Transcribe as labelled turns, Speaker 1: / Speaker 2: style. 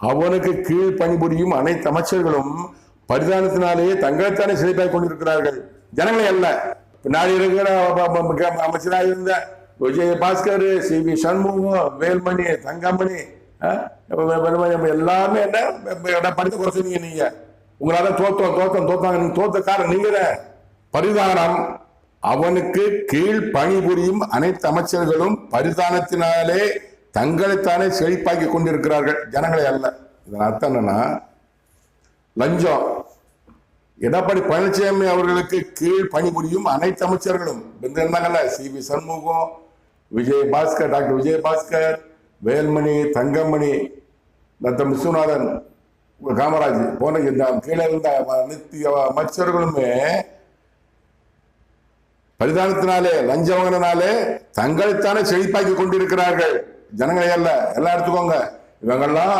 Speaker 1: அவனுக்கு கீழ் பணிபுரியும் அனைத்து அமைச்சர்களும் பரிதானத்தினாலேயே தங்களைத்தானே செழிப்பாய் கொண்டிருக்கிறார்கள், ஜனங்களை அல்ல. பின்னாடி இருக்கிற அமைச்சராக இருந்த விஜயபாஸ்கர், சி.வி. சண்முகம், வேல்மணி, தங்கமணி எல்லாமே என்ன படித்த குறை சொன்னீங்க. நீங்க உங்களால தோத்தக்காரன் நீங்க. பரிதானம் அவனுக்கு கீழ் பணிபுரியும் அனைத்து அமைச்சர்களும் பரிதானத்தினாலே தங்களைத்தானே செழிப்பாக்கி கொண்டிருக்கிறார்கள், ஜனங்களை அல்ல. இதன் அர்த்தம் என்னன்னா, லஞ்சம் எடப்பாடி பழனிசாமி அவர்களுக்கு கீழ் பணிபுரியும் அனைத்து அமைச்சர்களும் இருந்தாங்கல்ல, சி.வி. சண்முகம், விஜயபாஸ்கர், டாக்டர் விஜயபாஸ்கர், வேல்மணி, தங்கமணி, தத்தம் விஸ்வநாதன், காமராஜ் போன இந்த கீழே இருந்த அனைத்து அமைச்சர்களுமே பரிதானத்தினாலே லஞ்சவங்கனாலே தங்களைத்தானே செழிப்பாக்கி கொண்டிருக்கிறார்கள், ஜனங்களை அல்ல. எல்லாம் எடுத்துக்கோங்க. இவங்கெல்லாம்